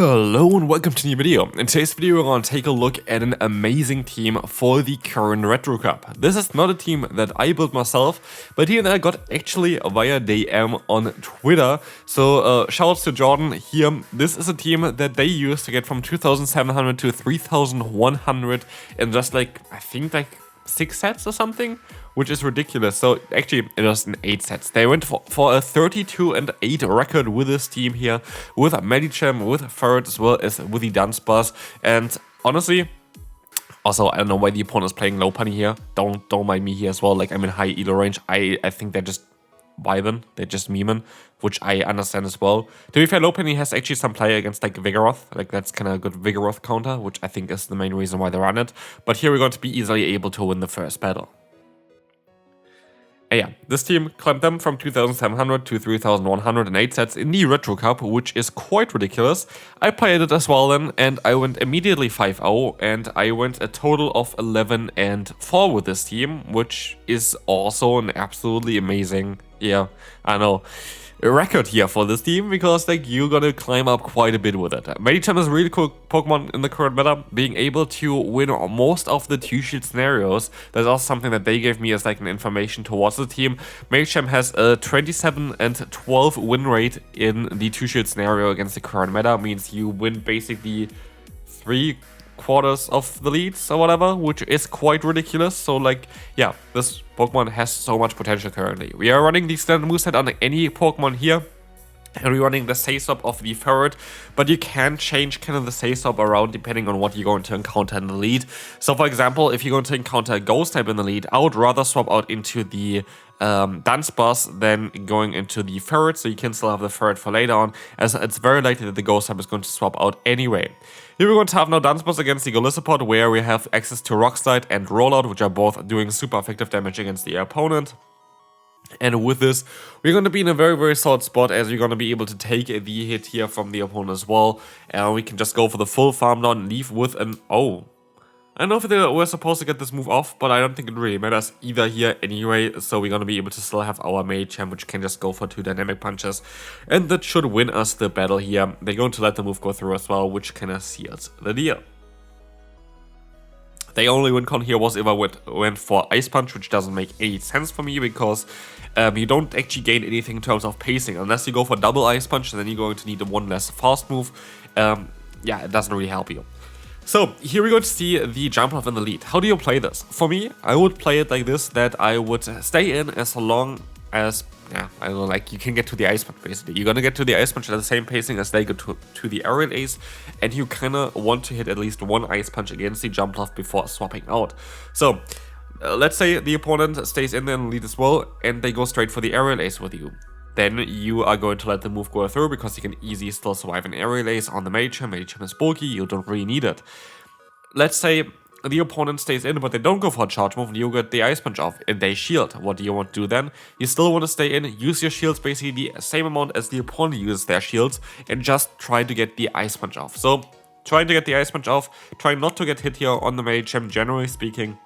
Hello and welcome to a new video. In today's video we're going to take a look at an amazing team for the current Retro Cup. This is not a team that I built myself, but here I got actually via DM on Twitter. So shoutouts to Jordan here. This is a team that they used to get from 2700 to 3100 in just I think 6 sets or something, which is ridiculous. So actually it was in 8 sets. They went for a 32-8 record with this team here, with MEDICHAM, with Ferret, as well as with the Dunsparce. And honestly, also I don't know why the opponent is playing low punny here. Don't mind me here as well. I'm in high elo range. I think they're just vibing, they're just memeing, which I understand as well. To be fair, low punny has actually some play against Vigoroth. That's kind of a good Vigoroth counter, which I think is the main reason why they run it. But here we're going to be easily able to win the first battle. And yeah, this team climbed them from 2700 to 3108 sets in the Retro Cup, which is quite ridiculous. I played it as well then, and I went immediately 5-0, and I went a total of 11-4 with this team, which is also an absolutely amazing, yeah, I know, a record here for this team, because you're gonna climb up quite a bit with it. MEDICHAM is a really cool Pokemon in the current meta, being able to win most of the 2-shield scenarios. That's also something that they gave me as an information towards the team. MEDICHAM has a 27-12 win rate in the 2-shield scenario against the current meta, means you win basically 3/4 of the leads or whatever, which is quite ridiculous. So yeah, this Pokemon has so much potential currently. We are running the standard moveset on any Pokemon here, and we're running the Say-Swap of the Ferret, but you can change kind of the Say-Swap around depending on what you're going to encounter in the lead. So for example, if you're going to encounter a Ghost type in the lead, I would rather swap out into the Dunsparce than going into the Ferret, so you can still have the Ferret for later on, as it's very likely that the Ghost type is going to swap out anyway. Here we're going to have now Dunsparce against the Lostheart, where we have access to Rock Slide and Rollout, which are both doing super effective damage against the opponent. And with this, we're going to be in a very, very solid spot, as we're going to be able to take the hit here from the opponent as well. And we can just go for the full farm down and leave with an... Oh, I don't know if they were supposed to get this move off, but I don't think it really matters either here anyway. So we're going to be able to still have our MEDICHAM, which can just go for 2 dynamic punches. And that should win us the battle here. They're going to let the move go through as well, which kind of seals the deal. The only win con here was if I went for Ice Punch, which doesn't make any sense for me, because you don't actually gain anything in terms of pacing. Unless you go for double Ice Punch, and then you're going to need a 1 less fast move. Yeah, it doesn't really help you. So here we're going to see the Jumpluff in the lead. How do you play this? For me, I would play it like this, that I would stay in as long as, yeah, I don't know, you can get to the Ice Punch basically. You're gonna get to the Ice Punch at the same pacing as they go to the Aerial Ace, and you kinda want to hit at least 1 Ice Punch against the Jumpluff before swapping out. So let's say the opponent stays in the lead as well, and they go straight for the Aerial Ace with you. Then you are going to let the move go through, because you can easily still survive an Aerial Ace on the MEDICHAM. MEDICHAM is bulky, you don't really need it. Let's say the opponent stays in, but they don't go for a charge move, and you get the Ice Punch off, and they shield. What do you want to do then? You still want to stay in, use your shields basically the same amount as the opponent uses their shields, and just try to get the Ice Punch off. So, trying to get the Ice Punch off, trying not to get hit here on the MEDICHAM, generally speaking,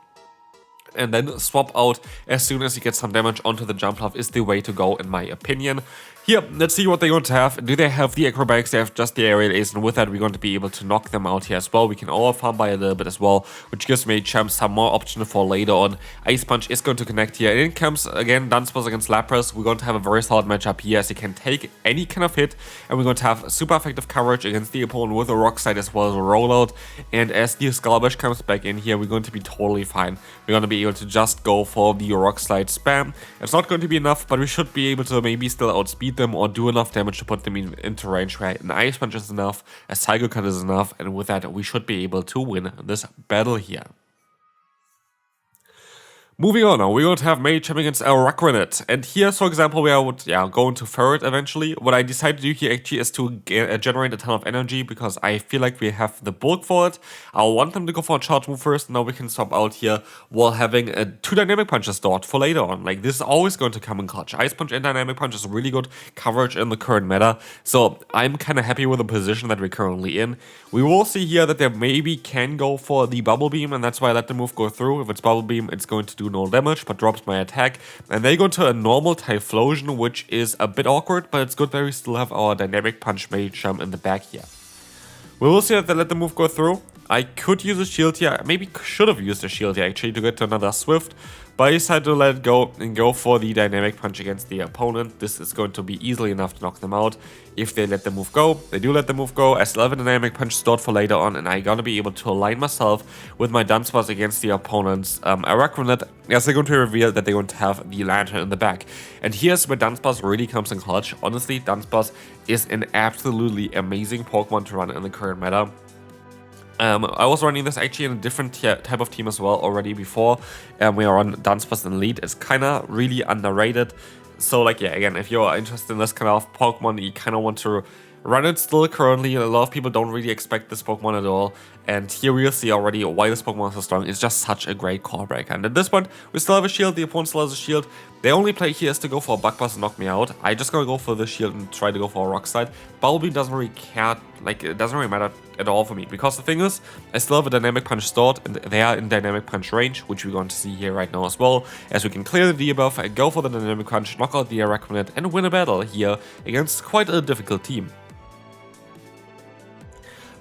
and then swap out as soon as you get some damage onto the Jumpluff is the way to go, in my opinion. Here, let's see what they're going to have. Do they have the acrobatics? They have just the Aerial Ace, and with that we're going to be able to knock them out here as well. We can overfarm by a little bit as well, which gives MEDICHAM some more option for later on. Ice Punch is going to connect here, and in comes again Dunsparce against Lapras. We're going to have a very solid matchup here, as he can take any kind of hit, and we're going to have super effective coverage against the opponent with a Rock Slide as well as a Rollout. And as the Skull Bash comes back in here, we're going to be totally fine. We're going to be able to just go for the Rock Slide spam. It's not going to be enough, but we should be able to maybe still outspeed them or do enough damage to put them into range where an Ice Punch is enough, a Psycho Cut is enough, and with that we should be able to win this battle here. Moving on now, we're going to have MEDICHAM against Rockrunnit. And here, for example, where I would go into Ferret eventually. What I decided to do here actually is to generate a ton of energy, because I feel like we have the bulk for it. I want them to go for a charge move first. Now we can swap out here while having 2 dynamic punches stored for later on. This is always going to come in clutch. Ice Punch and dynamic punch is really good coverage in the current meta. So I'm kind of happy with the position that we're currently in. We will see here that they maybe can go for the Bubble Beam, and that's why I let the move go through. If it's Bubble Beam, it's going to do no damage, but drops my attack. And they go to a normal Typhlosion, which is a bit awkward, but it's good that we still have our Dynamic Punch MEDICHAM in the back here. We will see that they let the move go through. I could use a shield here, maybe should have used a shield here actually to get to another Swift, but I decided to let it go and go for the Dynamic Punch against the opponent. This is going to be easily enough to knock them out if they let the move go. They do let the move go. I still have a Dynamic Punch stored for later on, and I'm gonna be able to align myself with my Dunsparce against the opponent's Araquanid, as they're going to reveal that they're going to have the Lantern in the back. And here's where Dunsparce really comes in clutch. Honestly, Dunsparce is an absolutely amazing Pokemon to run in the current meta. I was running this actually in a different type of team as well already before. We are on Dunsparce in Elite. It's kind of really underrated. So like, yeah, again, if you're interested in this kind of Pokemon, you kind of want to run it still currently. A lot of people don't really expect this Pokemon at all. And here we'll see already why this Pokemon is so strong. It's just such a great core breaker. And at this point, we still have a shield. The opponent still has a shield. The only play here is to go for a Bug Buzz and knock me out. I just gonna go for the shield and try to go for a Rock Slide. Bulby doesn't really care, like, it doesn't really matter at all for me. Because the thing is, I still have a Dynamic Punch stored, and they are in Dynamic Punch range, which we're going to see here right now as well. As we can clear the debuff, and go for the Dynamic Punch, knock out the Araquanid, and win a battle here against quite a difficult team.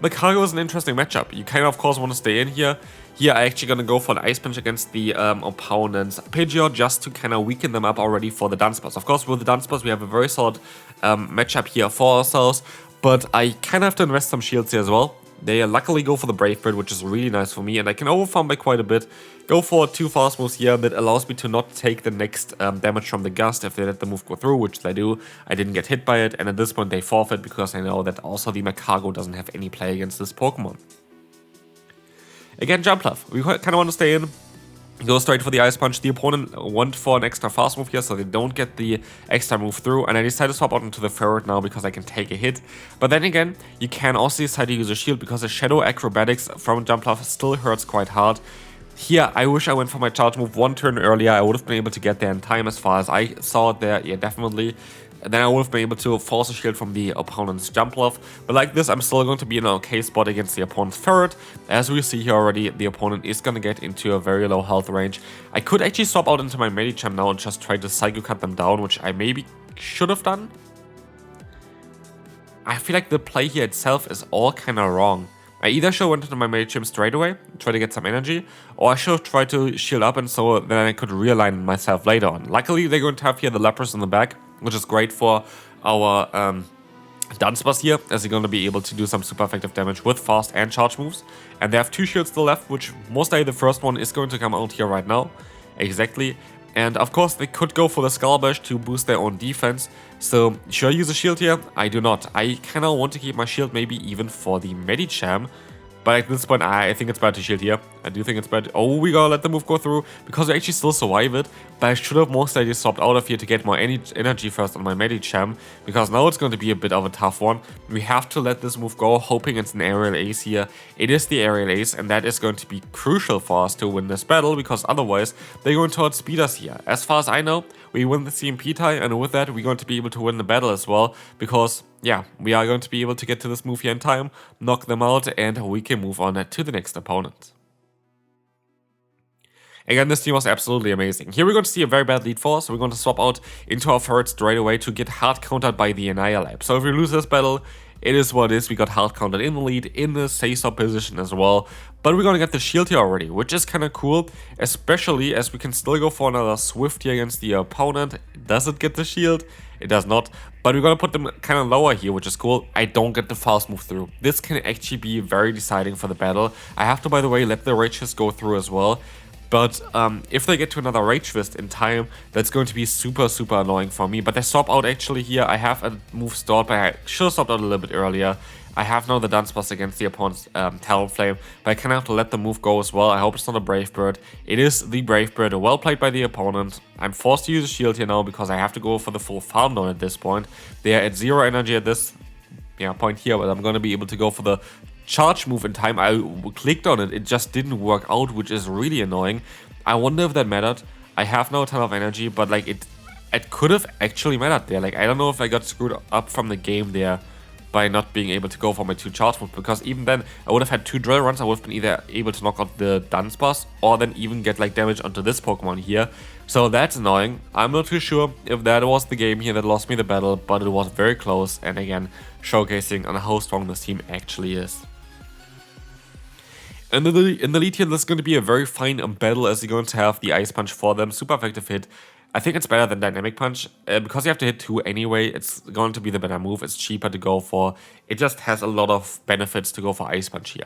Magcargo is an interesting matchup. You kind of course, want to stay in here. Here, I'm actually going to go for an Ice Punch against the opponent's Pidgeot just to kind of weaken them up already for the Dunsparce. Of course, with the Dunsparce, we have a very solid matchup here for ourselves, but I kind of have to invest some shields here as well. They luckily go for the Brave Bird, which is really nice for me, and I can overfarm by quite a bit. Go for 2 fast moves here that allows me to not take the next damage from the Gust if they let the move go through, which they do. I didn't get hit by it, and at this point they forfeit because I know that also the Magcargo doesn't have any play against this Pokemon. Again, Jumpluff. We kind of want to stay in. Go straight for the Ice Punch. The opponent went for an extra fast move here, so they don't get the extra move through. And I decided to swap out into the Ferret now because I can take a hit. But then again, you can also decide to use a shield because the Shadow Acrobatics from Jumpluff still hurts quite hard. Here, I wish I went for my charge move 1 turn earlier. I would have been able to get there in time as far as I saw it there. Yeah, definitely. And then I would have been able to force a shield from the opponent's Jumpluff. But like this, I'm still going to be in an okay spot against the opponent's Ferret. As we see here already, the opponent is going to get into a very low health range. I could actually swap out into my Medicham now and just try to Psycho Cut them down, which I maybe should have done. I feel like the play here itself is all kind of wrong. I either should have went into my Medicham straight away, try to get some energy, or I should have tried to shield up and so then I could realign myself later on. Luckily, they're going to have here the Lapras in the back, which is great for our Dunsparce here, as they're going to be able to do some super effective damage with fast and charge moves. And they have 2 shields still left, which most likely the first one is going to come out here right now. Exactly. And of course, they could go for the Skull Bash to boost their own defense. So, should I use a shield here? I do not. I kind of want to keep my shield maybe even for the Medicham. But at this point, I think it's better to shield here. I do think it's better. Oh, we gotta let the move go through because we actually still survive it. But I should have most likely swapped out of here to get more energy first on my Medicham, because now it's going to be a bit of a tough one. We have to let this move go, hoping it's an Aerial Ace here. It is the Aerial Ace, and that is going to be crucial for us to win this battle, because otherwise they're going to outspeed us here. As far as I know, we win the CMP tie, and with that, we're going to be able to win the battle as well, because yeah, we are going to be able to get to this move here in time, knock them out, and we can move on to the next opponent. Again, this team was absolutely amazing. Here we're going to see a very bad lead for us, so we're going to swap out into our Ferret straight away to get hard countered by the Annihilape. So if we lose this battle, it is what it is. We got hard countered in the lead, in the say-so position as well. But we're going to get the shield here already, which is kind of cool, especially as we can still go for another Swift here against the opponent. Does it get the shield? It does not, but we're going to put them kind of lower here, which is cool. I don't get the fast move through. This can actually be very deciding for the battle. I have to, by the way, let the Rage Fist go through as well. But if they get to another Rage Fist in time, that's going to be super, super annoying for me. But they swap out actually here. I have a move stored, but I should have swapped out a little bit earlier. I have now the Dunsparce against the opponent's Talonflame, but I kind of have to let the move go as well. I hope it's not a Brave Bird. It is the Brave Bird, well played by the opponent. I'm forced to use a shield here now because I have to go for the full farm down at this point. They are at 0 energy at this point here, but I'm going to be able to go for the charge move in time. I clicked on it, it just didn't work out, which is really annoying. I wonder if that mattered. I have now a ton of energy, but like it could have actually mattered there. Like, I don't know if I got screwed up from the game there. by not being able to go for my 2 charge moves, because even then I would have had 2 drill runs. I would have been either able to knock out the Dunsparce or then even get like damage onto this Pokemon here. So that's annoying. I'm not too sure if that was the game here that lost me the battle, but it was very close, and again showcasing on how strong this team actually is. In the lead here, this is going to be a very fine battle, as you're going to have the Ice Punch for them. Super effective hit. I think it's better than Dynamic Punch. Because you have to hit 2 anyway, it's going to be the better move. It's cheaper to go for. It just has a lot of benefits to go for Ice Punch here.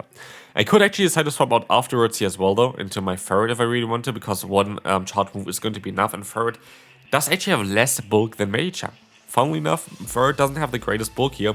I could actually decide to swap out afterwards here as well, though, into my Ferret if I really want to, because one charge move is going to be enough, and Ferret does actually have less bulk than Medicham. Funnily enough, Ferret doesn't have the greatest bulk here.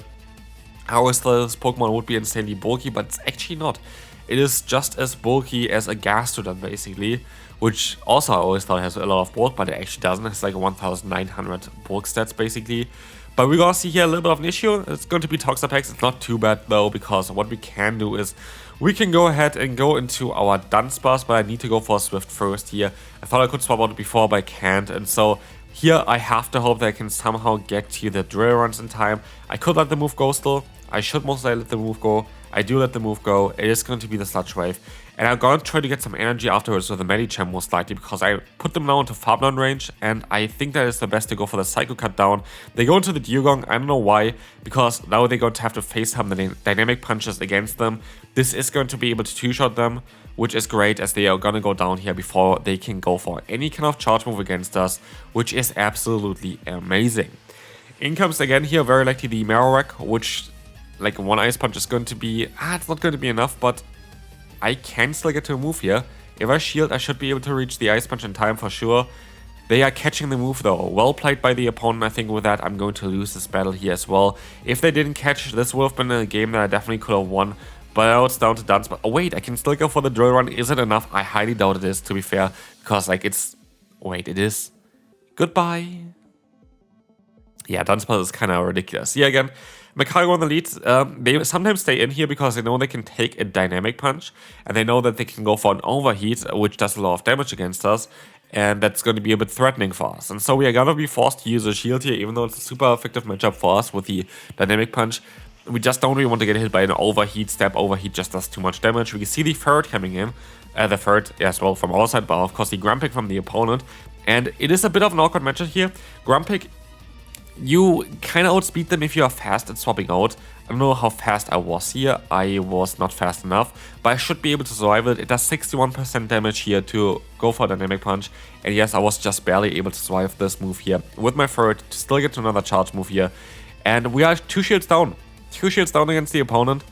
I always thought this Pokemon would be insanely bulky, but it's actually not. It is just as bulky as a Gastrodon, basically, which also I always thought has a lot of bulk, but it actually doesn't. It's like 1900 bulk stats, basically. But we're gonna see here a little bit of an issue. It's going to be Toxapex. It's not too bad, though, because what we can do is we can go ahead and go into our Dunsparce, but I need to go for a Swift first here. I thought I could swap out before, but I can't, and so here I have to hope that I can somehow get to the drill runs in time. I could let the move go still. I should most likely let the move go. I do let the move go. It is going to be the Sludge Wave. And I'm going to try to get some energy afterwards with the Medicham most likely, because I put them now into Farm Down range, and I think that is the best to go for the Psycho Cut down. They go into the Dugong, I don't know why, because now they're going to have to face some Dynamic Punches against them. This is going to be able to 2-shot them, which is great, as they are going to go down here before they can go for any kind of charge move against us, which is absolutely amazing. In comes again here very likely the Marowak, which like 1 Ice Punch is going to be, it's not going to be enough, but I can still get to a move here. If I shield, I should be able to reach the Ice Punch in time for sure. They are catching the move though. Well played by the opponent. I think with that I'm going to lose this battle here as well. If they didn't catch, this would have been a game that I definitely could have won. But now it's down to Dunsparce. Oh wait, I can still go for the drill run. Is it enough? I highly doubt it is, to be fair. Because like it's... Wait, it is. Goodbye. Yeah, Dunsparce is kind of ridiculous. Here again, Makago on the lead. They sometimes stay in here because they know they can take a Dynamic Punch. And they know that they can go for an Overheat, which does a lot of damage against us. And that's going to be a bit threatening for us. And so we are going to be forced to use a shield here, even though it's a super effective matchup for us with the Dynamic Punch. We just don't really want to get hit by an Overheat. Step Overheat just does too much damage. We can see the Ferret coming in. The Ferret as well from our side, but of course the Grumpig from the opponent. And it is a bit of an awkward matchup here. Grumpig, you kind of outspeed them if you are fast at swapping out. I don't know how fast I was here. I was not fast enough, but I should be able to survive it. It does 61% damage here to go for a Dynamic Punch. And yes, I was just barely able to survive this move here with my Ferret to still get to another charge move here. And we are 2 shields down. 2 shields down against the opponent.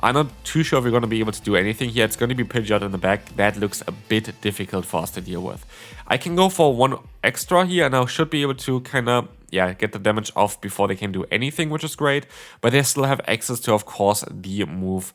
I'm not too sure if we're going to be able to do anything here. It's going to be Pidgeot in the back. That looks a bit difficult for us to deal with. I can go for 1 extra here, and I should be able to kind of, get the damage off before they can do anything, which is great. But they still have access to, of course, the move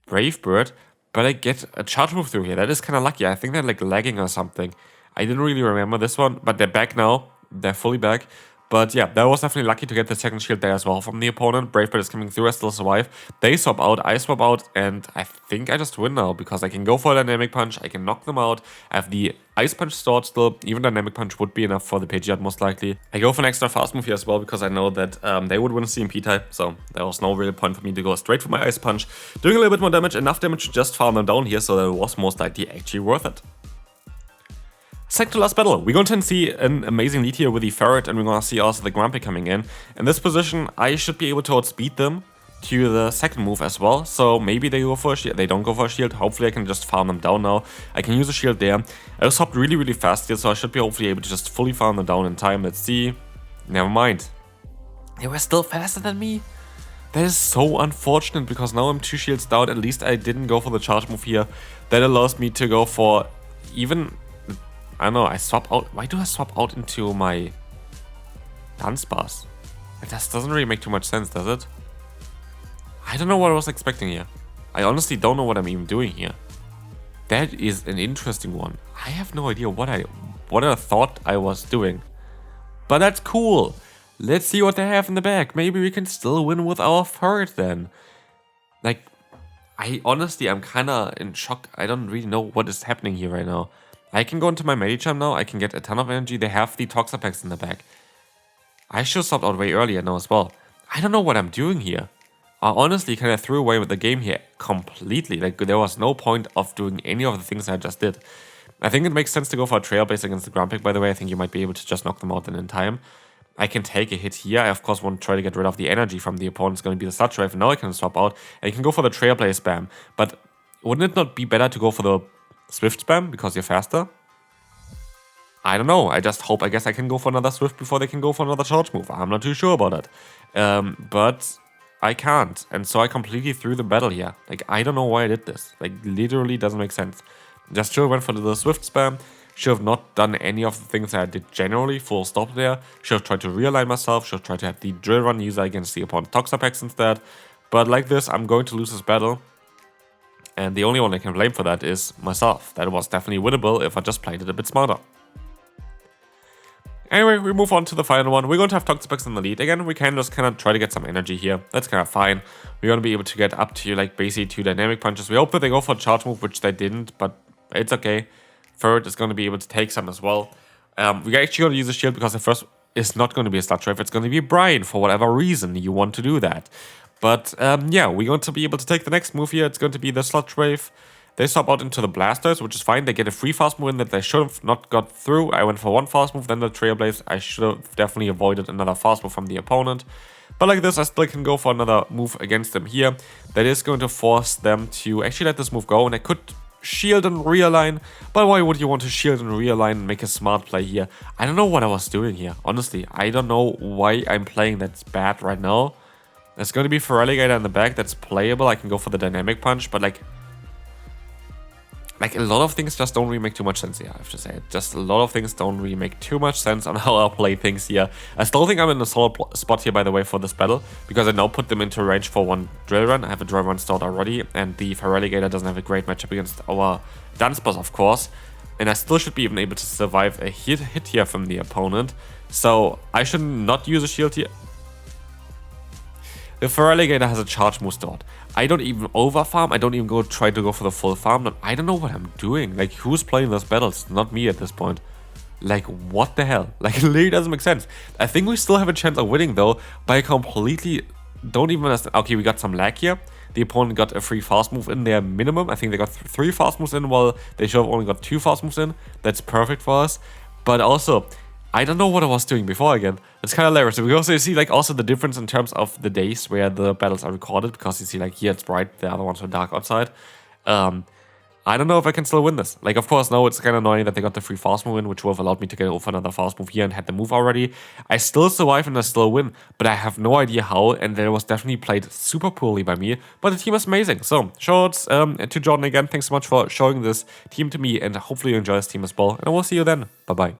Brave Bird. But I get a charge move through here. That is kind of lucky. I think they're like lagging or something. I didn't really remember this one, but they're back now. They're fully back. But yeah, that was definitely lucky to get the second shield there as well from the opponent. Brave Bird is coming through, I still survive. They swap out, I swap out, and I think I just win now because I can go for a Dynamic Punch, I can knock them out. I have the Ice Punch stored still. Even Dynamic Punch would be enough for the Pidgeot most likely. I go for an extra fast move here as well because I know that they would win a CMP type, so there was no real point for me to go straight for my Ice Punch. Doing a little bit more damage, enough damage to just farm them down here, so that it was most likely actually worth it. Second to last battle, we're going to see an amazing lead here with the Ferret, and we're going to see also the Grumpig coming in. In this position, I should be able to outspeed them to the second move as well, so maybe they go for a shield. They don't go for a shield. Hopefully I can just farm them down now. I can use a shield there. I just hopped really, really fast here, so I should be hopefully able to just fully farm them down in time. Let's see. Never mind. They were still faster than me? That is so unfortunate, because now I'm 2 shields down. At least I didn't go for the charge move here. That allows me to go for even... I don't know, I swap out. Why do I swap out into my Dunsparce? That doesn't really make too much sense, does it? I don't know what I was expecting here. I honestly don't know what I'm even doing here. That is an interesting one. I have no idea what I thought I was doing. But that's cool. Let's see what they have in the back. Maybe we can still win with our Ferret then. Like, I'm kind of in shock. I don't really know what is happening here right now. I can go into my Medicham now, I can get a ton of energy, they have the Toxapex in the back. I should have stopped out way earlier now as well. I don't know what I'm doing here. I honestly kind of threw away with the game here completely. Like, there was no point of doing any of the things I just did. I think it makes sense to go for a Trailblaze against the ground pick, by the way. I think you might be able to just knock them out in time. I can take a hit here. I, of course, want to try to get rid of the energy from the opponent. It's going to be the Sludge Wave. Now I can swap out. And you can go for the Trailblaze spam. But wouldn't it not be better to go for the Swift spam because you're faster? I don't know. I just hope, I guess I can go for another Swift before they can go for another charge move. I'm not too sure about it. But I can't. And so I completely threw the battle here. Like, I don't know why I did this. Like, literally doesn't make sense. Just should have went for the Swift spam. Should have not done any of the things that I did generally. Full stop there. Should have tried to realign myself. Should have tried to have the Drill Run user against the opponent Toxapex instead. But like this, I'm going to lose this battle. And the only one I can blame for that is myself. That was definitely winnable if I just played it a bit smarter. Anyway, we move on to the final one. We're going to have Toxapex in the lead. Again, we can just kind of try to get some energy here. That's kind of fine. We're going to be able to get up to like basically 2 dynamic punches. We hope that they go for a charge move, which they didn't, but it's okay. Third is going to be able to take some as well. We're actually going to use a shield because the first is not going to be a Sludge Wave. It's going to be Brian for whatever reason you want to do that. But yeah, we're going to be able to take the next move here. It's going to be the Sludge Wave. They swap out into the Blasters, which is fine. They get a free fast move in that they should have not got through. I went for one fast move, then the Trailblaze. I should have definitely avoided another fast move from the opponent. But like this, I still can go for another move against them here. That is going to force them to actually let this move go. And I could shield and realign. But why would you want to shield and realign and make a smart play here? I don't know what I was doing here. Honestly, I don't know why I'm playing that bad right now. There's going to be Feraligatr in the back that's playable. I can go for the Dynamic Punch, but like a lot of things just don't really make too much sense here, I have to say. Just a lot of things don't really make too much sense on how I'll play things here. I still think I'm in a solid spot here, by the way, for this battle, because I now put them into range for one Drill Run. I have a Drill Run stored already, and the Feraligatr doesn't have a great matchup against our Dunsparce, of course. And I still should be even able to survive a hit here from the opponent. So I should not use a shield here. The Feraligatr has a charge move stored. I don't even overfarm. I don't even try to go for the full farm. I don't know what I'm doing. Like, who's playing those battles? Not me at this point. Like, what the hell? Like, it literally doesn't make sense. I think we still have a chance of winning, though, but I completely don't even understand. Okay, we got some lag here. The opponent got a free fast move in there minimum. I think they got 3 fast moves in, while they should have only got 2 fast moves in. That's perfect for us. But also, I don't know what I was doing before again. It's kind of hilarious. We also see like also the difference in terms of the days where the battles are recorded, because you see like here it's bright, the other ones are dark outside. I don't know if I can still win this. Like, of course, no, it's kind of annoying that they got the free fast move in, which would have allowed me to get over another fast move here and had the move already. I still survive and I still win, but I have no idea how, and that was definitely played super poorly by me, but the team is amazing. So, shoutouts to Jordan again. Thanks so much for showing this team to me, and hopefully you enjoy this team as well, and I will see you then. Bye-bye.